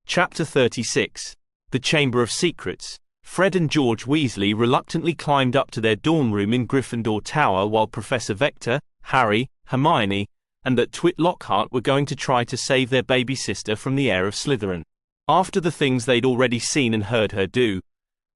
Chapter 36. The Chamber of Secrets. Fred and George Weasley reluctantly climbed up to their dorm room in Gryffindor Tower while Professor Vector, Harry, Hermione, and that twit Lockhart were going to try to save their baby sister from the heir of Slytherin. After the things they'd already seen and heard her do,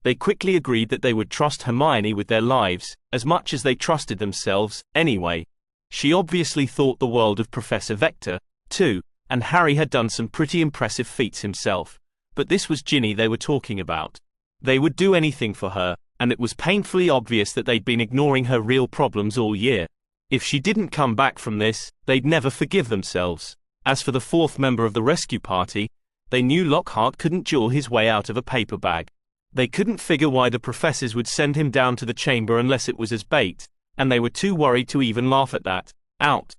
they quickly agreed that they would trust Hermione with their lives, as much as they trusted themselves, anyway. She obviously thought the world of Professor Vector, too, and Harry had done some pretty impressive feats himself. But this was Ginny they were talking about. They would do anything for her, and it was painfully obvious that they'd been ignoring her real problems all year. If she didn't come back from this, they'd never forgive themselves. As for the fourth member of the rescue party, they knew Lockhart couldn't jaw his way out of a paper bag. They couldn't figure why the professors would send him down to the chamber unless it was as bait, and they were too worried to even laugh at that. Out!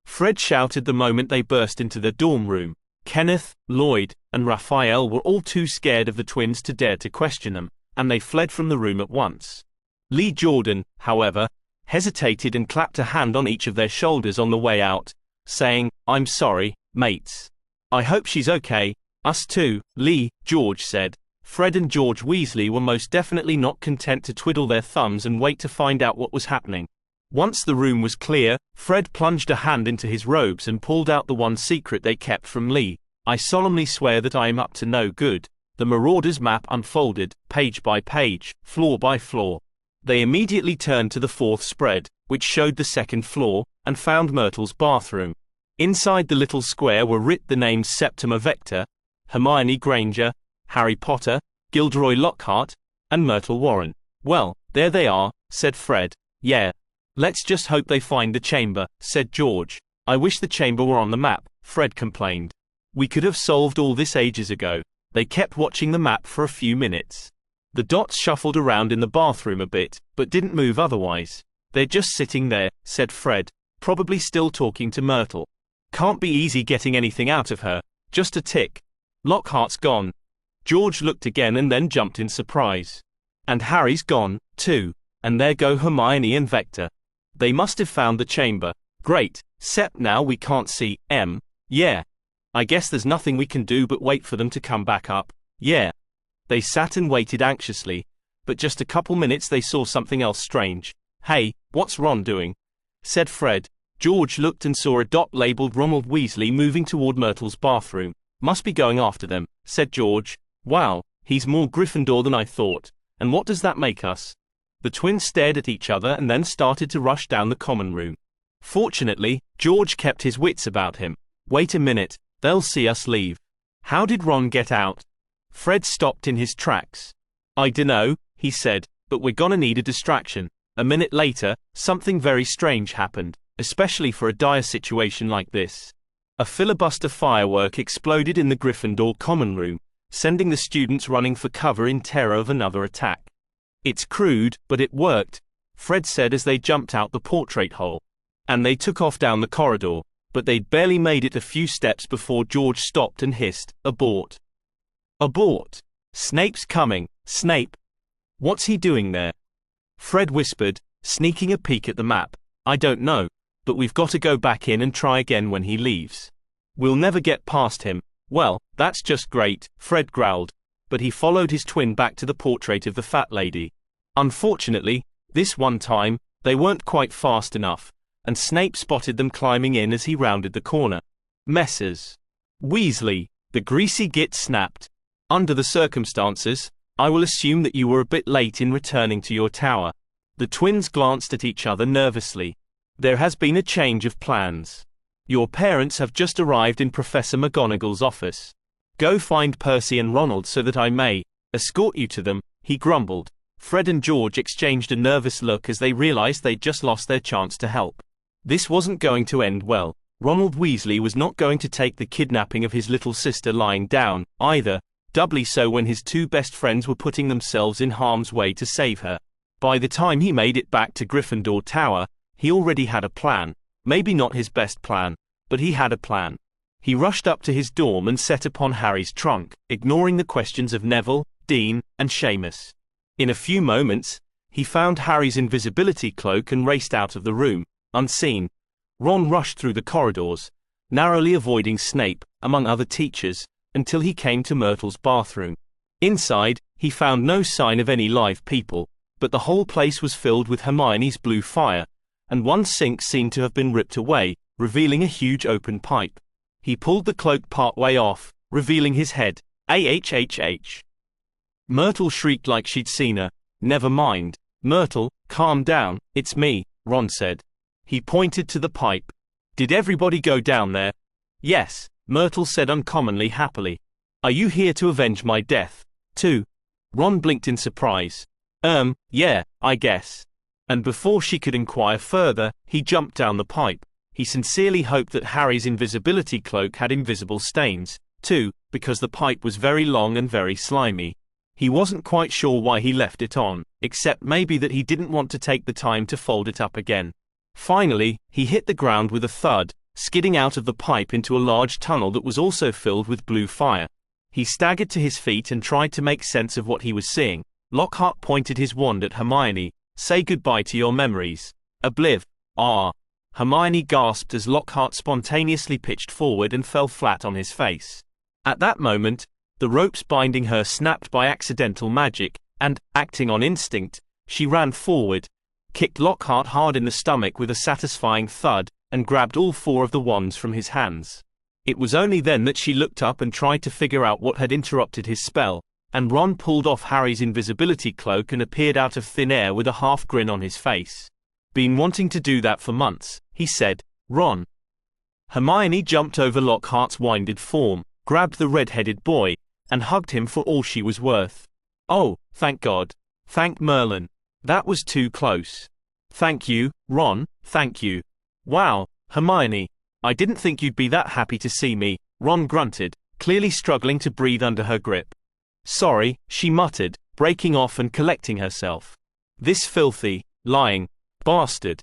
Fred shouted the moment they burst into the dorm room. Kenneth, Lloyd, and Raphael were all too scared of the twins to dare to question them, and they fled from the room at once. Lee Jordan, however, hesitated and clapped a hand on each of their shoulders on the way out, saying, "I'm sorry, mates. I hope she's okay." "Us too," Lee, George said. Fred and George Weasley were most definitely not content to twiddle their thumbs and wait to find out what was happening. Once the room was clear, Fred plunged a hand into his robes and pulled out the one secret they kept from Lee. "I solemnly swear that I am up to no good." The Marauders map unfolded, page by page, floor by floor. They immediately turned to the fourth spread, which showed the second floor, and found Myrtle's bathroom. Inside the little square were writ the names Septima Vector, Hermione Granger, Harry Potter, Gilderoy Lockhart, and Myrtle Warren. "Well, there they are," said Fred. "Yeah. Let's just hope they find the chamber," said George. "I wish the chamber were on the map," Fred complained. "We could have solved all this ages ago." They kept watching the map for a few minutes. The dots shuffled around in the bathroom a bit, but didn't move otherwise. "They're just sitting there," said Fred, "probably still talking to Myrtle. Can't be easy getting anything out of her. Just a tick. Lockhart's gone." George looked again and then jumped in surprise. "And Harry's gone, too. And there go Hermione and Vector. They must have found the chamber. Great, 'cept now we can't see M. Yeah. I guess there's nothing we can do but wait for them to come back up. Yeah." They sat and waited anxiously, but just a couple minutes they saw something else strange. "Hey, what's Ron doing?" said Fred. George looked and saw a dot labeled Ronald Weasley moving toward Myrtle's bathroom. "Must be going after them," said George. "Wow, he's more Gryffindor than I thought. And what does that make us?" The twins stared at each other and then started to rush down the common room. Fortunately, George kept his wits about him. "Wait a minute, they'll see us leave. How did Ron get out?" Fred stopped in his tracks. "I dunno," he said, "but we're gonna need a distraction." A minute later, something very strange happened, especially for a dire situation like this. A filibuster firework exploded in the Gryffindor common room, sending the students running for cover in terror of another attack. "It's crude, but it worked," Fred said as they jumped out the portrait hole. And they took off down the corridor, but they'd barely made it a few steps before George stopped and hissed, "Abort! Abort! Snape's coming! Snape! What's he doing there?" Fred whispered, sneaking a peek at the map. "I don't know, but we've got to go back in and try again when he leaves. We'll never get past him." "Well, that's just great," Fred growled, but he followed his twin back to the portrait of the fat lady. Unfortunately, this one time, they weren't quite fast enough, and Snape spotted them climbing in as he rounded the corner. "Messrs. Weasley," the greasy git snapped. "Under the circumstances, I will assume that you were a bit late in returning to your tower." The twins glanced at each other nervously. "There has been a change of plans. Your parents have just arrived in Professor McGonagall's office. Go find Percy and Ronald so that I may escort you to them," he grumbled. Fred and George exchanged a nervous look as they realized they'd just lost their chance to help. This wasn't going to end well. Ronald Weasley was not going to take the kidnapping of his little sister lying down, either, doubly so when his two best friends were putting themselves in harm's way to save her. By the time he made it back to Gryffindor Tower, he already had a plan. Maybe not his best plan, but he had a plan. He rushed up to his dorm and set upon Harry's trunk, ignoring the questions of Neville, Dean, and Seamus. In a few moments, he found Harry's invisibility cloak and raced out of the room, unseen. Ron rushed through the corridors, narrowly avoiding Snape, among other teachers, until he came to Myrtle's bathroom. Inside, he found no sign of any live people, but the whole place was filled with Hermione's blue fire, and one sink seemed to have been ripped away, revealing a huge open pipe. He pulled the cloak partway off, revealing his head. Ahhh. Myrtle shrieked like she'd seen her. Never mind. Myrtle, calm down, it's me, Ron said. He pointed to the pipe. Did everybody go down there? Yes, Myrtle said uncommonly happily. Are you here to avenge my death, too? Ron blinked in surprise. Yeah, I guess. And before she could inquire further, he jumped down the pipe. He sincerely hoped that Harry's invisibility cloak had invisible stains, too, because the pipe was very long and very slimy. He wasn't quite sure why he left it on, except maybe that he didn't want to take the time to fold it up again. Finally, he hit the ground with a thud, skidding out of the pipe into a large tunnel that was also filled with blue fire. He staggered to his feet and tried to make sense of what he was seeing. Lockhart pointed his wand at Hermione. Say goodbye to your memories. Obliv. Ah. Hermione gasped as Lockhart spontaneously pitched forward and fell flat on his face. At that moment, the ropes binding her snapped by accidental magic, and, acting on instinct, she ran forward, kicked Lockhart hard in the stomach with a satisfying thud, and grabbed all four of the wands from his hands. It was only then that she looked up and tried to figure out what had interrupted his spell, and Ron pulled off Harry's invisibility cloak and appeared out of thin air with a half grin on his face. Been wanting to do that for months, he said. Ron. Hermione jumped over Lockhart's winded form, grabbed the red-headed boy, and hugged him for all she was worth. Oh, thank God. Thank Merlin. That was too close. Thank you, Ron, thank you. Wow, Hermione. I didn't think you'd be that happy to see me, Ron grunted, clearly struggling to breathe under her grip. Sorry, she muttered, breaking off and collecting herself. This filthy, lying bastard.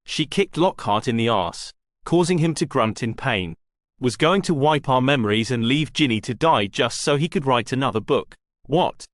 She kicked Lockhart in the arse, causing him to grunt in pain. Was going to wipe our memories and leave Ginny to die just so he could write another book. What?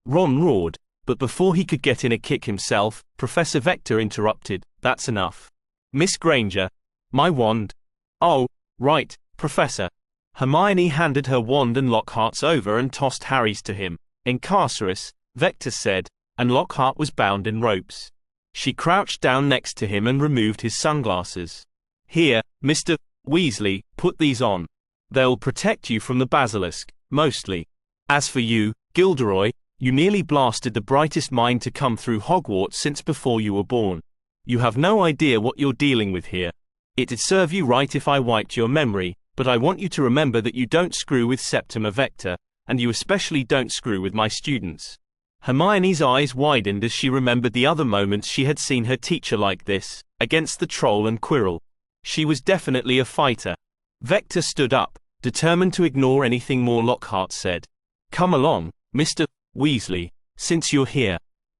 Ron roared, but before he could get in a kick himself, Professor Vector interrupted. That's enough. Miss Granger. My wand. Oh, right, Professor. Hermione handed her wand and Lockhart's over and tossed Harry's to him. Incarcerus, Vector said, and Lockhart was bound in ropes. She crouched down next to him and removed his sunglasses. Here, Mr. Weasley, put these on. They'll protect you from the basilisk, mostly. As for you, Gilderoy, you nearly blasted the brightest mind to come through Hogwarts since before you were born. You have no idea what you're dealing with here. It'd serve you right if I wiped your memory, but I want you to remember that you don't screw with Septima Vector, and you especially don't screw with my students. Hermione's eyes widened as she remembered the other moments she had seen her teacher like this, against the troll and Quirrell. She was definitely a fighter. Vector stood up, determined to ignore anything more Lockhart said. Come along, Mr. Weasley, since you're here.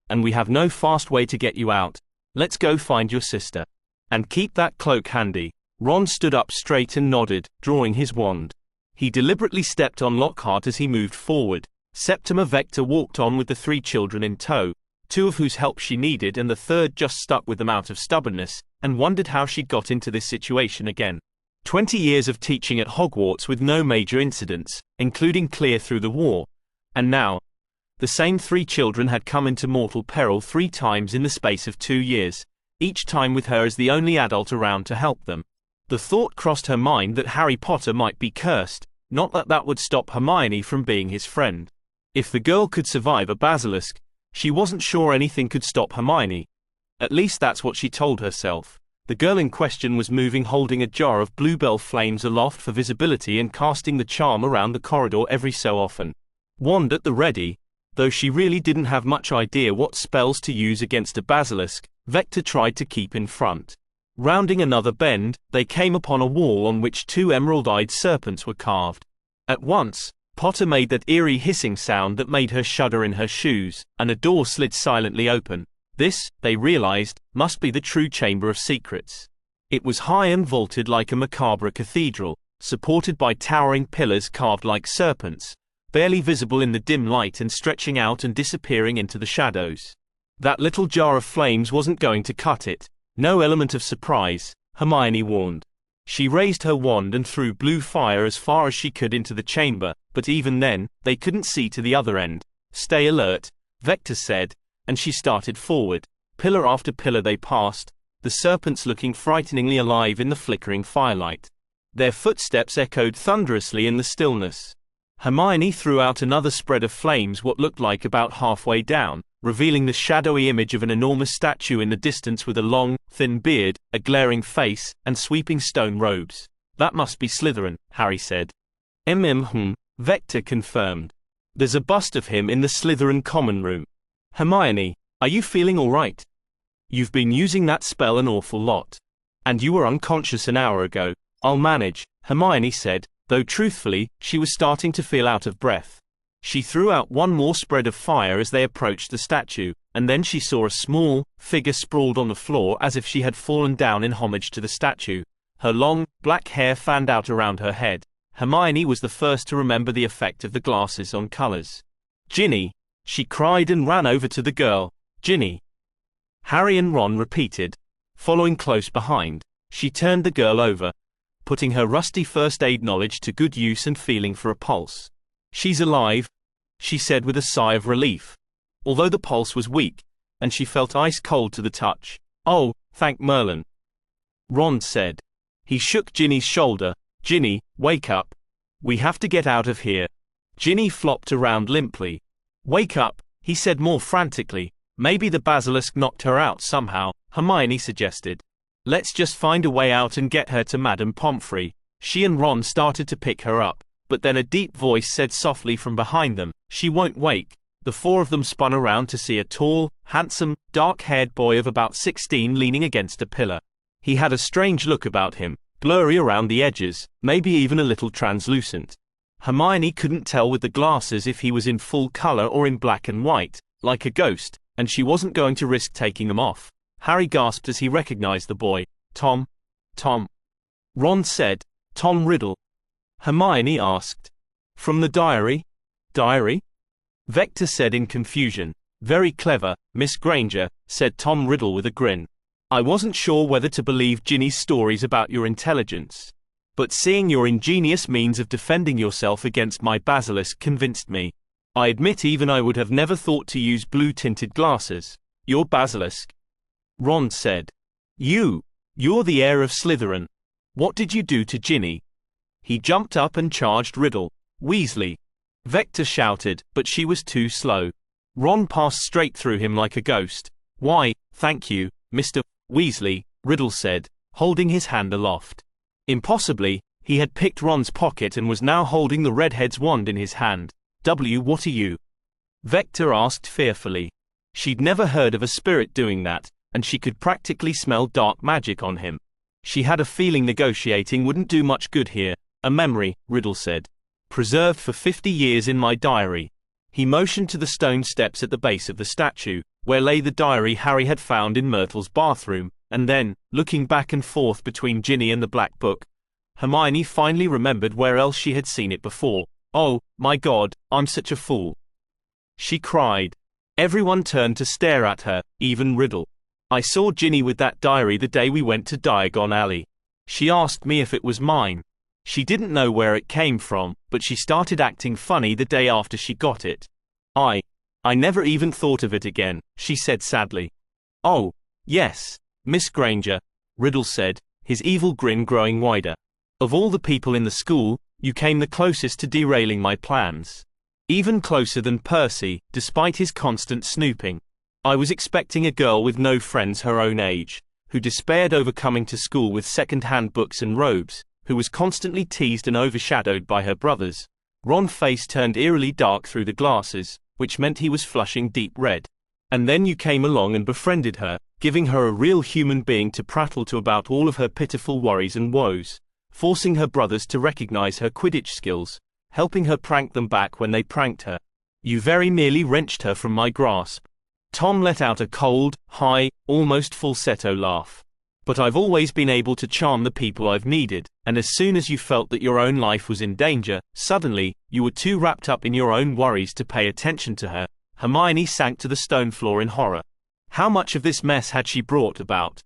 And we have no fast way to get you out. Let's go find your sister. And keep that cloak handy. Ron stood up straight and nodded, drawing his wand. He deliberately stepped on Lockhart as he moved forward. Septima Vector walked on with the three children in tow, two of whose help she needed and the third just stuck with them out of stubbornness, and wondered how she'd got into this situation again. 20 years of teaching at Hogwarts with no major incidents, including clear through the war. And now, the same three children had come into mortal peril 3 times in the space of 2 years, each time with her as the only adult around to help them. The thought crossed her mind that Harry Potter might be cursed, not that that would stop Hermione from being his friend. If the girl could survive a basilisk, she wasn't sure anything could stop Hermione. At least that's what she told herself. The girl in question was moving holding a jar of bluebell flames aloft for visibility and casting the charm around the corridor every so often. Wand at the ready, though she really didn't have much idea what spells to use against a basilisk, Vector tried to keep in front. Rounding another bend, they came upon a wall on which 2 emerald-eyed serpents were carved. At once, Potter made that eerie hissing sound that made her shudder in her shoes, and a door slid silently open. This, they realized, must be the true Chamber of Secrets. It was high and vaulted like a macabre cathedral, supported by towering pillars carved like serpents, barely visible in the dim light and stretching out and disappearing into the shadows. That little jar of flames wasn't going to cut it. No element of surprise, Hermione warned. She raised her wand and threw blue fire as far as she could into the chamber, but even then, they couldn't see to the other end. "Stay alert," Vector said, and she started forward. Pillar after pillar they passed, the serpents looking frighteningly alive in the flickering firelight. Their footsteps echoed thunderously in the stillness. Hermione threw out another spread of flames what looked like about halfway down, revealing the shadowy image of an enormous statue in the distance with a long, thin beard, a glaring face, and sweeping stone robes. "That must be Slytherin," Harry said. Vector confirmed. "There's a bust of him in the Slytherin common room." "Hermione, are you feeling all right? You've been using that spell an awful lot. And you were unconscious an hour ago." "I'll manage," Hermione said, though truthfully, she was starting to feel out of breath. She threw out one more spread of fire as they approached the statue, and then she saw a small figure sprawled on the floor as if she had fallen down in homage to the statue. Her long, black hair fanned out around her head. Hermione was the first to remember the effect of the glasses on colors. "Ginny!" she cried and ran over to the girl. "Ginny!" Harry and Ron repeated. Following close behind, she turned the girl over, putting her rusty first aid knowledge to good use and feeling for a pulse. "She's alive," she said with a sigh of relief, although the pulse was weak, and she felt ice cold to the touch. "Oh, thank Merlin," Ron said. He shook Ginny's shoulder. "Ginny, wake up. We have to get out of here." Ginny flopped around limply. "Wake up," he said more frantically. "Maybe the basilisk knocked her out somehow," Hermione suggested. "Let's just find a way out and get her to Madame Pomfrey." She and Ron started to pick her up, but then a deep voice said softly from behind them, "She won't wake." The four of them spun around to see a tall, handsome, dark-haired boy of about 16 leaning against a pillar. He had a strange look about him, blurry around the edges, maybe even a little translucent. Hermione couldn't tell with the glasses if he was in full color or in black and white, like a ghost, and she wasn't going to risk taking them off. Harry gasped as he recognized the boy. Tom. Ron said. "Tom Riddle?" Hermione asked. "From the diary?" "Diary?" Vector said in confusion. "Very clever, Miss Granger," said Tom Riddle with a grin. "I wasn't sure whether to believe Ginny's stories about your intelligence. But seeing your ingenious means of defending yourself against my basilisk convinced me. I admit even I would have never thought to use blue-tinted glasses." "Your basilisk?" Ron said. You're the heir of Slytherin. What did you do to Ginny?" He jumped up and charged Riddle. "Weasley!" Vector shouted, but she was too slow. Ron passed straight through him like a ghost. "Why, thank you, Mr. Weasley," Riddle said, holding his hand aloft. Impossibly, he had picked Ron's pocket and was now holding the redhead's wand in his hand. What are you?" Vector asked fearfully. She'd never heard of a spirit doing that, and she could practically smell dark magic on him. She had a feeling negotiating wouldn't do much good here. "A memory," Riddle said. "Preserved for 50 years in my diary." He motioned to the stone steps at the base of the statue, where lay the diary Harry had found in Myrtle's bathroom, and then, looking back and forth between Ginny and the black book, Hermione finally remembered where else she had seen it before. "Oh, my God, I'm such a fool!" she cried. Everyone turned to stare at her, even Riddle. "I saw Ginny with that diary the day we went to Diagon Alley. She asked me if it was mine. She didn't know where it came from, but she started acting funny the day after she got it. I never even thought of it again," she said sadly. "Oh, yes, Miss Granger," Riddle said, his evil grin growing wider. "Of all the people in the school, you came the closest to derailing my plans. Even closer than Percy, despite his constant snooping. I was expecting a girl with no friends her own age, who despaired over coming to school with second-hand books and robes, who was constantly teased and overshadowed by her brothers." Ron's face turned eerily dark through the glasses, which meant he was flushing deep red. "And then you came along and befriended her, giving her a real human being to prattle to about all of her pitiful worries and woes, forcing her brothers to recognize her Quidditch skills, helping her prank them back when they pranked her. You very nearly wrenched her from my grasp." Tom let out a cold, high, almost falsetto laugh. "But I've always been able to charm the people I've needed, and as soon as you felt that your own life was in danger, suddenly, you were too wrapped up in your own worries to pay attention to her." Hermione sank to the stone floor in horror. How much of this mess had she brought about?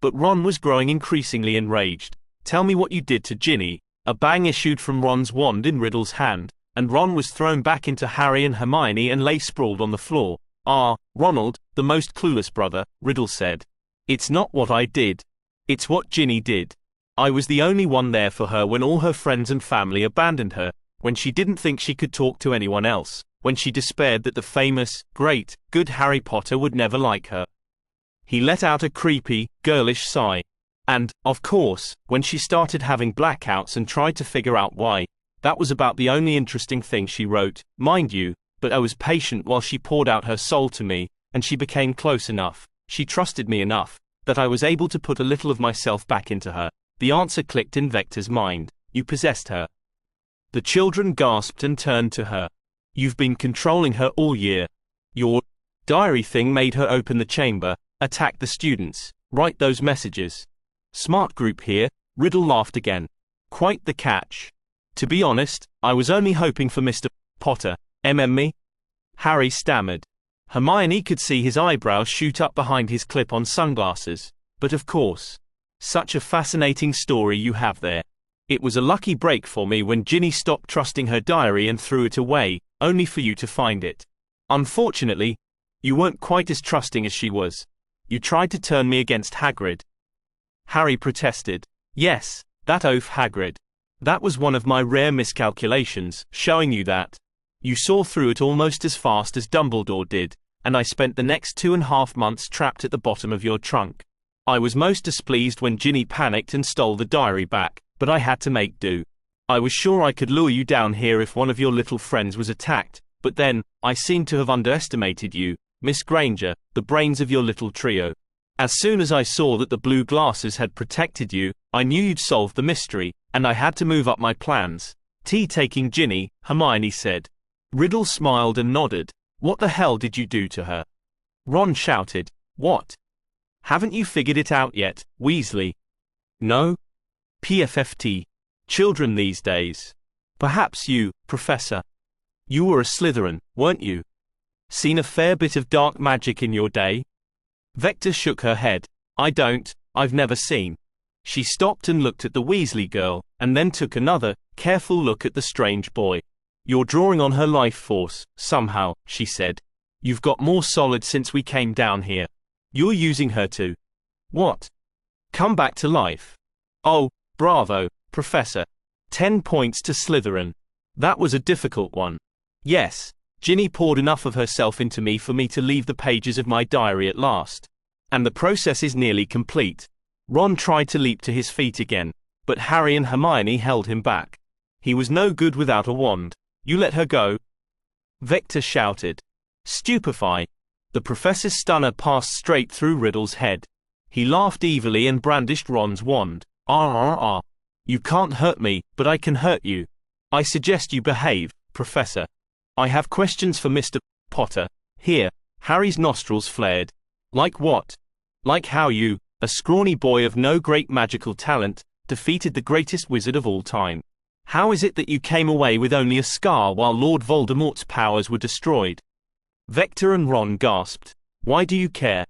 But Ron was growing increasingly enraged. Tell me what you did to Ginny." A bang issued from Ron's wand in Riddle's hand, and Ron was thrown back into Harry and Hermione and lay sprawled on the floor. "Ah, Ronald, the most clueless brother," Riddle said. "It's not what I did. It's what Ginny did. I was the only one there for her when all her friends and family abandoned her, when she didn't think she could talk to anyone else, when she despaired that the famous, great, good Harry Potter would never like her." He let out a creepy, girlish sigh. "And, of course, when she started having blackouts and tried to figure out why, that was about the only interesting thing she wrote, mind you, but I was patient while she poured out her soul to me, and she became close enough, she trusted me enough, that I was able to put a little of myself back into her." The answer clicked in Vector's mind. "You possessed her." The children gasped and turned to her. "You've been controlling her all year. Your diary thing made her open the chamber, attack the students, write those messages." "Smart group here," Riddle laughed again. "Quite the catch. To be honest, I was only hoping for Mr. Potter, me?" Harry stammered. Hermione could see his eyebrows shoot up behind his clip-on sunglasses. "But of course. Such a fascinating story you have there. It was a lucky break for me when Ginny stopped trusting her diary and threw it away, only for you to find it. Unfortunately, you weren't quite as trusting as she was. You tried to turn me against Hagrid." Harry protested. "Yes, that oaf Hagrid. That was one of my rare miscalculations, showing you that. You saw through it almost as fast as Dumbledore did, and I spent the next 2.5 months trapped at the bottom of your trunk. I was most displeased when Ginny panicked and stole the diary back, but I had to make do. I was sure I could lure you down here if one of your little friends was attacked, but then, I seem to have underestimated you, Miss Granger, the brains of your little trio. As soon as I saw that the blue glasses had protected you, I knew you'd solved the mystery, and I had to move up my plans." "Taking Ginny," Hermione said. Riddle smiled and nodded. "What the hell did you do to her?" Ron shouted. "What? Haven't you figured it out yet, Weasley?" "No. PFFT. Children these days. Perhaps you, Professor. You were a Slytherin, weren't you? Seen a fair bit of dark magic in your day?" Vector shook her head. I've never seen." She stopped and looked at the Weasley girl, and then took another, careful look at the strange boy. "You're drawing on her life force, somehow," she said. "You've got more solid since we came down here. You're using her to... what? Come back to life. Oh, bravo, Professor. 10 points to Slytherin. That was a difficult one. Yes, Ginny poured enough of herself into me for me to leave the pages of my diary at last. And the process is nearly complete." Ron tried to leap to his feet again, but Harry and Hermione held him back. "He was no good without a wand. You let her go?" Vector shouted. "Stupefy." The professor's stunner passed straight through Riddle's head. He laughed evilly and brandished Ron's wand. "Ah. You can't hurt me, but I can hurt you. I suggest you behave, Professor. I have questions for Mr. Potter." Here, Harry's nostrils flared. "Like what?" "Like how you, a scrawny boy of no great magical talent, defeated the greatest wizard of all time. How is it that you came away with only a scar while Lord Voldemort's powers were destroyed?" Vector and Ron gasped. "Why do you care?"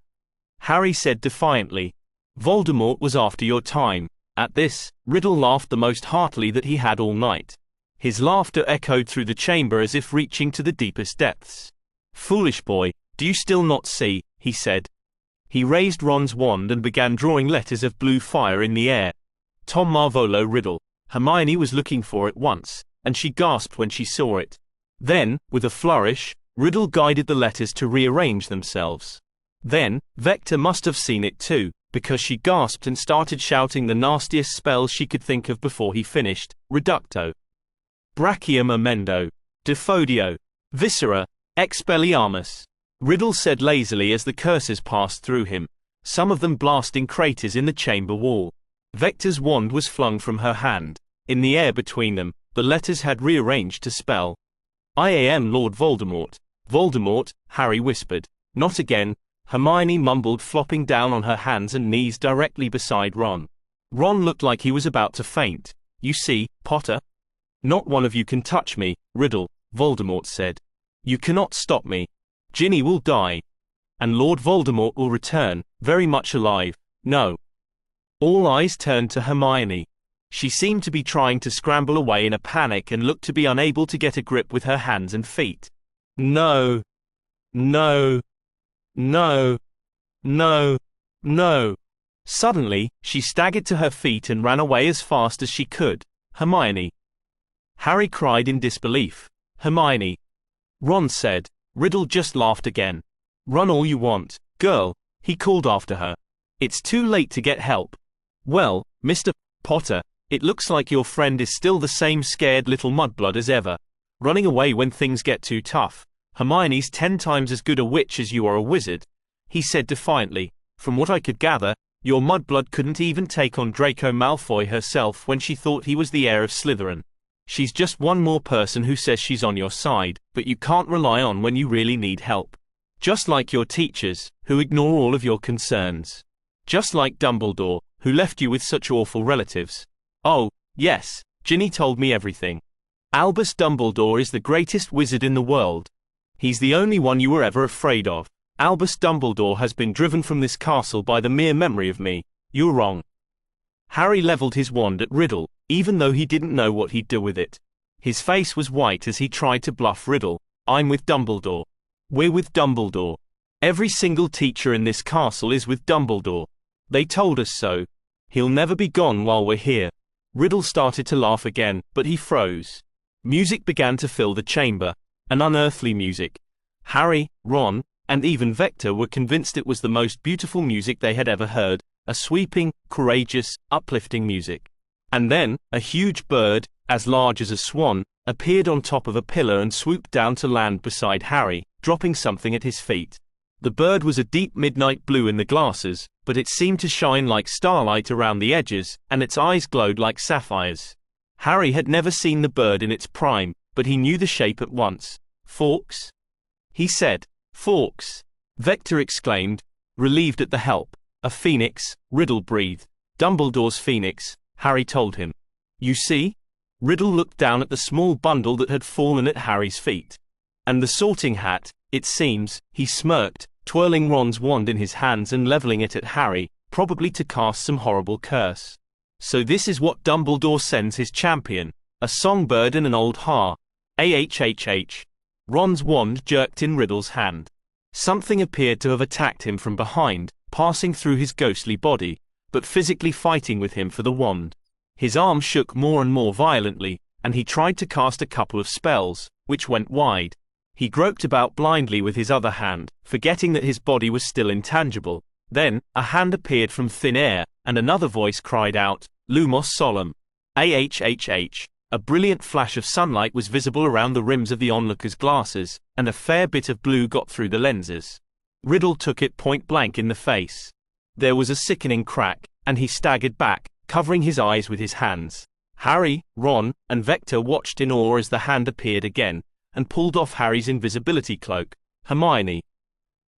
Harry said defiantly. "Voldemort was after your time." At this, Riddle laughed the most heartily that he had all night. His laughter echoed through the chamber as if reaching to the deepest depths. "Foolish boy, do you still not see?" he said. He raised Ron's wand and began drawing letters of blue fire in the air. Tom Marvolo Riddle. Hermione was looking for it once, and she gasped when she saw it. Then, with a flourish, Riddle guided the letters to rearrange themselves. Then, Vector must have seen it too, because she gasped and started shouting the nastiest spells she could think of before he finished. Reducto. Brachium amendo. Defodio. Viscera. Expelliarmus. Riddle said lazily as the curses passed through him, some of them blasting craters in the chamber wall. Vector's wand was flung from her hand. In the air between them, the letters had rearranged to spell. "I am Lord Voldemort." "Voldemort," Harry whispered. "Not again," Hermione mumbled, flopping down on her hands and knees directly beside Ron. Ron looked like he was about to faint. "You see, Potter? Not one of you can touch me, Riddle," Voldemort said. "You cannot stop me. Ginny will die. And Lord Voldemort will return, very much alive. No." All eyes turned to Hermione. She seemed to be trying to scramble away in a panic and looked to be unable to get a grip with her hands and feet. No. No. No. No. No. Suddenly, she staggered to her feet and ran away as fast as she could. Hermione. Harry cried in disbelief. Hermione. Ron said. Riddle just laughed again. Run all you want, girl, he called after her. It's too late to get help. Well, Mr. Potter, it looks like your friend is still the same scared little mudblood as ever. Running away when things get too tough. Hermione's 10 times as good a witch as you are a wizard, he said defiantly. From what I could gather, your mudblood couldn't even take on Draco Malfoy herself when she thought he was the heir of Slytherin. She's just one more person who says she's on your side, but you can't rely on when you really need help. Just like your teachers, who ignore all of your concerns. Just like Dumbledore, who left you with such awful relatives. Oh, yes, Ginny told me everything. Albus Dumbledore is the greatest wizard in the world. He's the only one you were ever afraid of. Albus Dumbledore has been driven from this castle by the mere memory of me. You're wrong. Harry leveled his wand at Riddle, even though he didn't know what he'd do with it. His face was white as he tried to bluff Riddle. I'm with Dumbledore. We're with Dumbledore. Every single teacher in this castle is with Dumbledore. They told us so. He'll never be gone while we're here. Riddle started to laugh again, but he froze. Music began to fill the chamber. An unearthly music. Harry, Ron, and even Vector were convinced it was the most beautiful music they had ever heard, a sweeping, courageous, uplifting music. And then, a huge bird, as large as a swan, appeared on top of a pillar and swooped down to land beside Harry, dropping something at his feet. The bird was a deep midnight blue in the glasses, but it seemed to shine like starlight around the edges, and its eyes glowed like sapphires. Harry had never seen the bird in its prime, but he knew the shape at once. Forks? He said. Forks! Vector exclaimed, relieved at the help. A phoenix, Riddle breathed. Dumbledore's phoenix, Harry told him. You see? Riddle looked down at the small bundle that had fallen at Harry's feet. And the sorting hat, it seems, he smirked, twirling Ron's wand in his hands and leveling it at Harry, probably to cast some horrible curse. So this is what Dumbledore sends his champion, a songbird and an old har. Ahhh. Ron's wand jerked in Riddle's hand. Something appeared to have attacked him from behind, passing through his ghostly body, but physically fighting with him for the wand. His arm shook more and more violently, and he tried to cast a couple of spells, which went wide. He groped about blindly with his other hand, forgetting that his body was still intangible. Then, a hand appeared from thin air, and another voice cried out, Lumos Solem. Ahhh. A brilliant flash of sunlight was visible around the rims of the onlookers' glasses, and a fair bit of blue got through the lenses. Riddle took it point blank in the face. There was a sickening crack, and he staggered back, covering his eyes with his hands. Harry, Ron, and Vector watched in awe as the hand appeared again, and pulled off Harry's invisibility cloak. Hermione.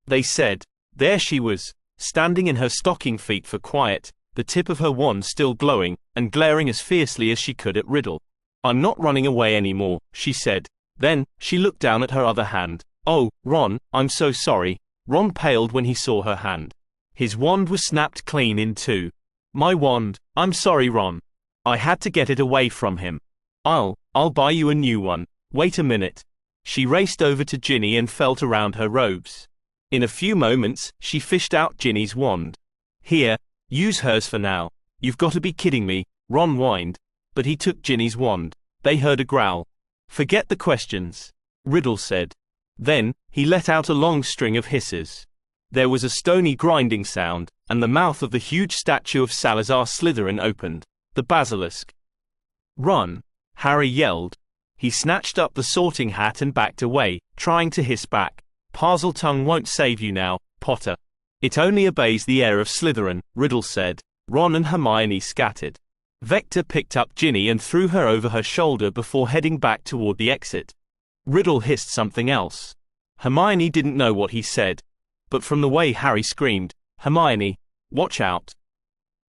They said. There she was, standing in her stocking feet for quiet, the tip of her wand still glowing, and glaring as fiercely as she could at Riddle. I'm not running away anymore, she said. Then, she looked down at her other hand. Oh, Ron, I'm so sorry. Ron paled when he saw her hand. His wand was snapped clean in two. My wand, I'm sorry, Ron. I had to get it away from him. I'll buy you a new one. Wait a minute. She raced over to Ginny and felt around her robes. In a few moments, she fished out Ginny's wand. Here, use hers for now. You've got to be kidding me, Ron whined. But he took Ginny's wand. They heard a growl. Forget the questions, Riddle said. Then, he let out a long string of hisses. There was a stony grinding sound, and the mouth of the huge statue of Salazar Slytherin opened. The basilisk. Run! Harry yelled. He snatched up the sorting hat and backed away, trying to hiss back. Parseltongue won't save you now, Potter. It only obeys the heir of Slytherin, Riddle said. Ron and Hermione scattered. Vector picked up Ginny and threw her over her shoulder before heading back toward the exit. Riddle hissed something else. Hermione didn't know what he said. But from the way Harry screamed, Hermione, watch out.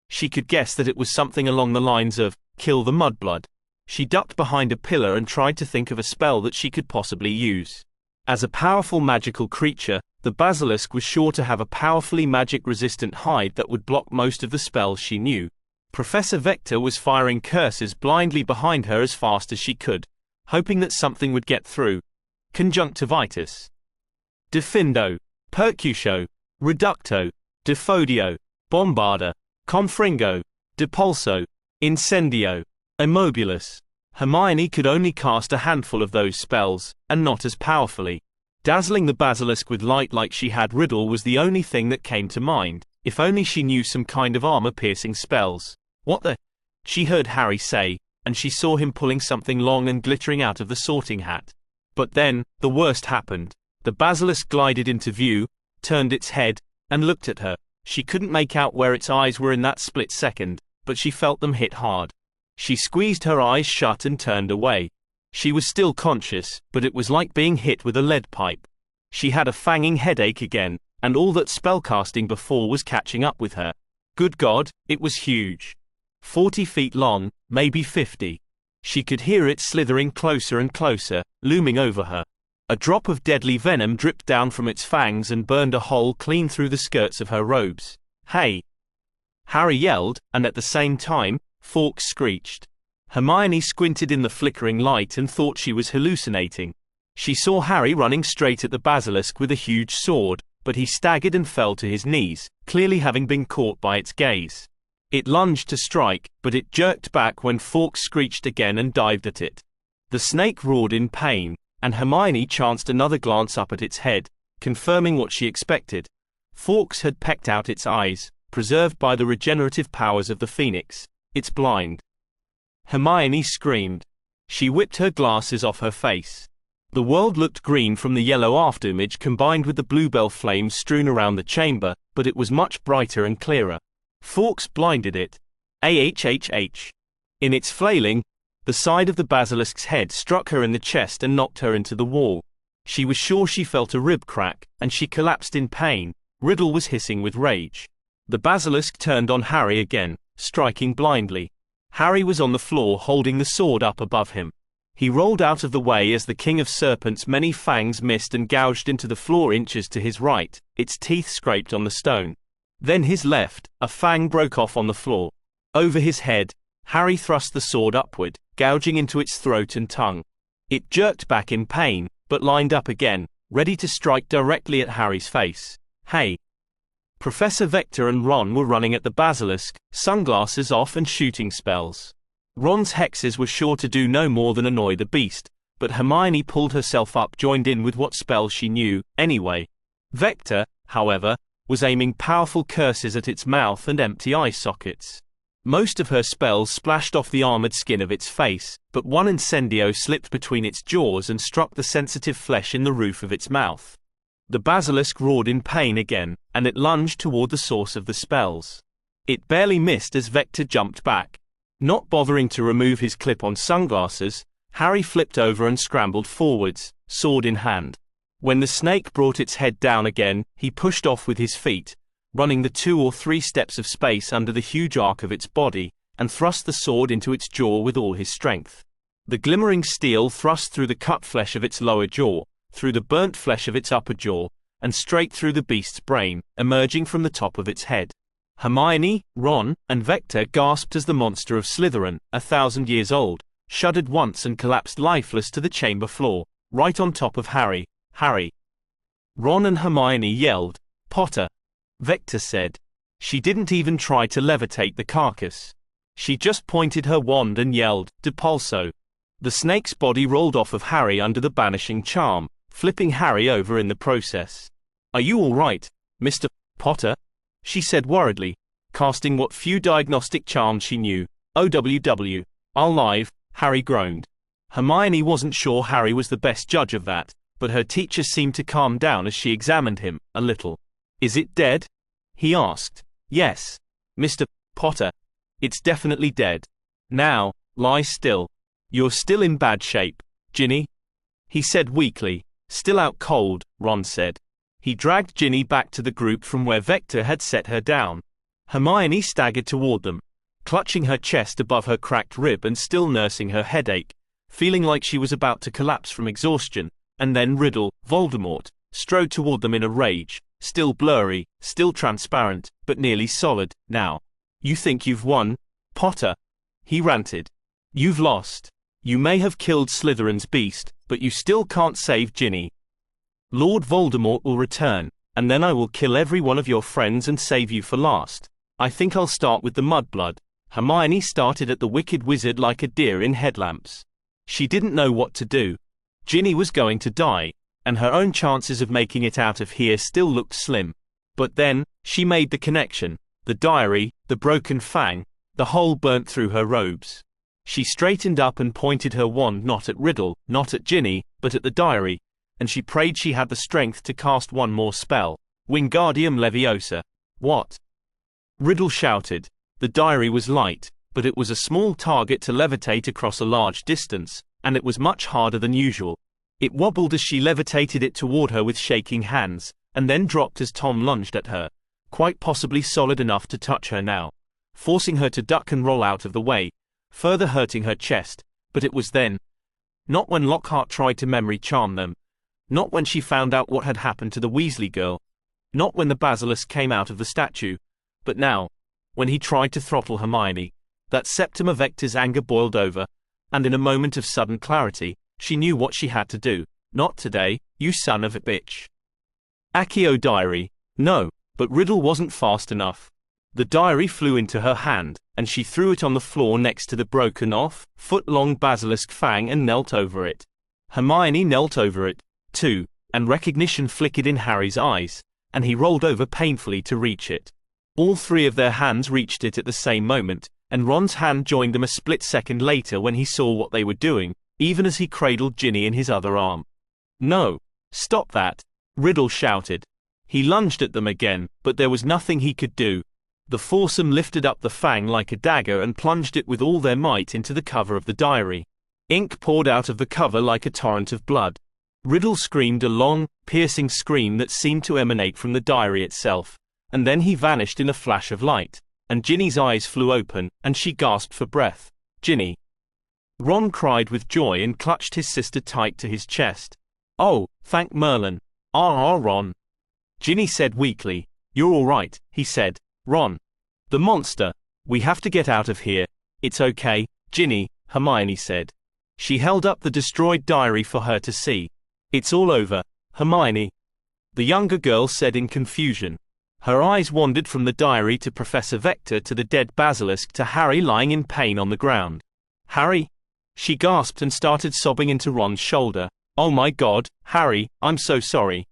She could guess that it was something along the lines of, kill the mudblood. She ducked behind a pillar and tried to think of a spell that she could possibly use. As a powerful magical creature, the basilisk was sure to have a powerfully magic-resistant hide that would block most of the spells she knew. Professor Vector was firing curses blindly behind her as fast as she could, hoping that something would get through. Conjunctivitis. Defindo. Percutio. Reducto. Defodio. Bombarda. Confringo. Depulso. Incendio. Immobilis. Hermione could only cast a handful of those spells, and not as powerfully. Dazzling the basilisk with light like she had Riddle was the only thing that came to mind. If only she knew some kind of armor-piercing spells. What the? She heard Harry say, and she saw him pulling something long and glittering out of the sorting hat. But then, the worst happened. The basilisk glided into view, turned its head, and looked at her. She couldn't make out where its eyes were in that split second, but she felt them hit hard. She squeezed her eyes shut and turned away. She was still conscious, but it was like being hit with a lead pipe. She had a fanging headache again, and all that spellcasting before was catching up with her. Good God, it was huge. 40 feet long, maybe 50. She could hear it slithering closer and closer, looming over her. A drop of deadly venom dripped down from its fangs and burned a hole clean through the skirts of her robes. Hey! Harry yelled, and at the same time, Fawkes screeched. Hermione squinted in the flickering light and thought she was hallucinating. She saw Harry running straight at the basilisk with a huge sword, but he staggered and fell to his knees, clearly having been caught by its gaze. It lunged to strike, but it jerked back when Fawkes screeched again and dived at it. The snake roared in pain, and Hermione chanced another glance up at its head, confirming what she expected. Fawkes had pecked out its eyes, preserved by the regenerative powers of the phoenix. It's blind. Hermione screamed. She whipped her glasses off her face. The world looked green from the yellow afterimage combined with the bluebell flames strewn around the chamber, but it was much brighter and clearer. Fawkes blinded it. Ahhh. In its flailing, the side of the basilisk's head struck her in the chest and knocked her into the wall. She was sure she felt a rib crack, and she collapsed in pain. Riddle was hissing with rage. The basilisk turned on Harry again, striking blindly. Harry was on the floor holding the sword up above him. He rolled out of the way as the King of Serpents' many fangs missed and gouged into the floor inches to his right, its teeth scraped on the stone. Then his left, a fang broke off on the floor. Over his head, Harry thrust the sword upward, gouging into its throat and tongue. It jerked back in pain, but lined up again, ready to strike directly at Harry's face. Hey! Professor Vector and Ron were running at the basilisk, sunglasses off and shooting spells. Ron's hexes were sure to do no more than annoy the beast, but Hermione pulled herself up, joined in with what spells she knew, anyway. Vector, however, was aiming powerful curses at its mouth and empty eye sockets. Most of her spells splashed off the armored skin of its face, but one incendio slipped between its jaws and struck the sensitive flesh in the roof of its mouth. The basilisk roared in pain again, and it lunged toward the source of the spells. It barely missed as Vector jumped back. Not bothering to remove his clip-on sunglasses, Harry flipped over and scrambled forwards, sword in hand. When the snake brought its head down again, he pushed off with his feet, running the 2 or 3 steps of space under the huge arc of its body, and thrust the sword into its jaw with all his strength. The glimmering steel thrust through the cut flesh of its lower jaw, through the burnt flesh of its upper jaw, and straight through the beast's brain, emerging from the top of its head. Hermione, Ron, and Vector gasped as the monster of Slytherin, 1,000 years old, shuddered once and collapsed lifeless to the chamber floor, right on top of Harry. Harry! Ron and Hermione yelled, "Potter!" Vector said. She didn't even try to levitate the carcass. She just pointed her wand and yelled, "Depulso!" The snake's body rolled off of Harry under the banishing charm, flipping Harry over in the process. "Are you all right, Mr. Potter?" she said worriedly, casting what few diagnostic charms she knew. "OWW. Alive," Harry groaned. Hermione wasn't sure Harry was the best judge of that, but her teacher seemed to calm down as she examined him, a little. "Is it dead?" he asked. "Yes, Mr. Potter. It's definitely dead. Now, lie still. You're still in bad shape, Ginny," he said weakly. "Still out cold," Ron said. He dragged Ginny back to the group from where Vector had set her down. Hermione staggered toward them, clutching her chest above her cracked rib and still nursing her headache, feeling like she was about to collapse from exhaustion, and then Riddle, Voldemort, strode toward them in a rage, still blurry, still transparent, but nearly solid. "Now. You think you've won, Potter," he ranted. "You've lost. You may have killed Slytherin's beast, but you still can't save Ginny. Lord Voldemort will return, and then I will kill every one of your friends and save you for last. I think I'll start with the mudblood." Hermione started at the wicked wizard like a deer in headlamps. She didn't know what to do. Ginny was going to die, and her own chances of making it out of here still looked slim. But then, she made the connection. The diary, the broken fang, the hole burnt through her robes. She straightened up and pointed her wand not at Riddle, not at Ginny, but at the diary, and she prayed she had the strength to cast one more spell. Wingardium Leviosa. "What?" Riddle shouted. The diary was light, but it was a small target to levitate across a large distance, and it was much harder than usual. It wobbled as she levitated it toward her with shaking hands, and then dropped as Tom lunged at her, quite possibly solid enough to touch her now, forcing her to duck and roll out of the way, further hurting her chest. But it was then. Not when Lockhart tried to memory charm them. Not when she found out what had happened to the Weasley girl. Not when the basilisk came out of the statue. But now, when he tried to throttle Hermione, that Septima Vector's anger boiled over, and in a moment of sudden clarity, she knew what she had to do. "Not today, you son of a bitch." Accio diary. No, but Riddle wasn't fast enough. The diary flew into her hand, and she threw it on the floor next to the broken-off, foot-long basilisk fang and knelt over it. Hermione knelt over it, too, and recognition flickered in Harry's eyes, and he rolled over painfully to reach it. All three of their hands reached it at the same moment, and Ron's hand joined them a split second later when he saw what they were doing, even as he cradled Ginny in his other arm. "No! Stop that!" Riddle shouted. He lunged at them again, but there was nothing he could do. The foursome lifted up the fang like a dagger and plunged it with all their might into the cover of the diary. Ink poured out of the cover like a torrent of blood. Riddle screamed a long, piercing scream that seemed to emanate from the diary itself, and then he vanished in a flash of light, and Ginny's eyes flew open, and she gasped for breath. "Ginny!" Ron cried with joy and clutched his sister tight to his chest. "Oh, thank Merlin." Ron." Ginny said weakly. "You're all right," he said. "Ron. The monster. We have to get out of here." "It's okay, Ginny," Hermione said. She held up the destroyed diary for her to see. "It's all over, Hermione," the younger girl said in confusion. Her eyes wandered from the diary to Professor Vector to the dead basilisk to Harry lying in pain on the ground. "Harry?" She gasped and started sobbing into Ron's shoulder. "Oh my God, Harry, I'm so sorry.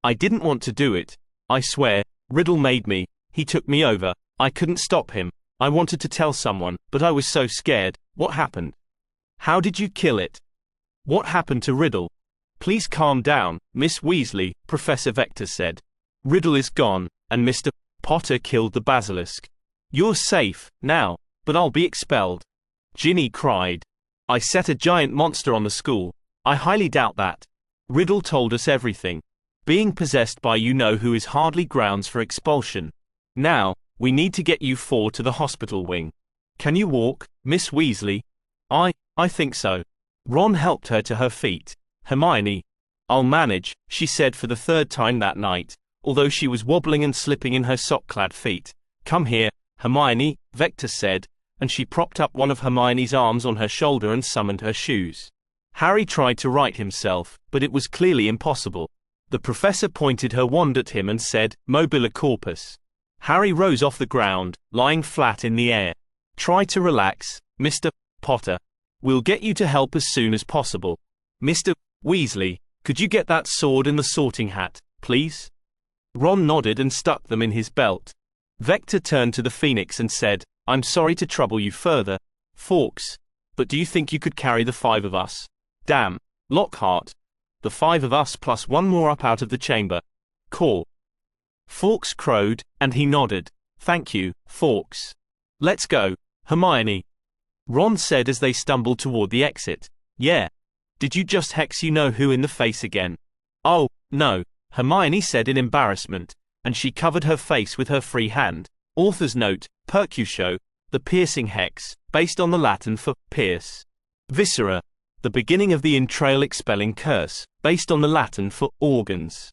I didn't want to do it. I swear, Riddle made me. He took me over. I couldn't stop him. I wanted to tell someone, but I was so scared. What happened? How did you kill it? What happened to Riddle?" "Please calm down, Miss Weasley," Professor Vector said. "Riddle is gone, and Mr. Potter killed the basilisk. You're safe now, but I'll be expelled." Ginny cried. "I set a giant monster on the school. I highly doubt that. Riddle told us everything. Being possessed by you-know-who is hardly grounds for expulsion. Now, we need to get you four to the hospital wing. Can you walk, Miss Weasley?" I think so." Ron helped her to her feet. "Hermione." "I'll manage," she said for the third time that night, although she was wobbling and slipping in her sock-clad feet. "Come here, Hermione," Vector said, and she propped up one of Hermione's arms on her shoulder and summoned her shoes. Harry tried to right himself, but it was clearly impossible. The professor pointed her wand at him and said, "Mobile corpus." Harry rose off the ground, lying flat in the air. "Try to relax, Mr. Potter. We'll get you to help as soon as possible. Mr. Weasley, could you get that sword and the sorting hat, please?" Ron nodded and stuck them in his belt. Vector turned to the Phoenix and said, "I'm sorry to trouble you further, Fawkes, but do you think you could carry the five of us?" "Damn, Lockhart. The five of us plus one more up out of the chamber. Call." Fawkes crowed, and he nodded. "Thank you, Fawkes. Let's go, Hermione," Ron said as they stumbled toward the exit. "Yeah. Did you just hex you-know-who in the face again?" "Oh, no," Hermione said in embarrassment, and she covered her face with her free hand. Author's note, percutio, the piercing hex, based on the Latin for pierce. Viscera, the beginning of the entrail expelling curse, based on the Latin for organs.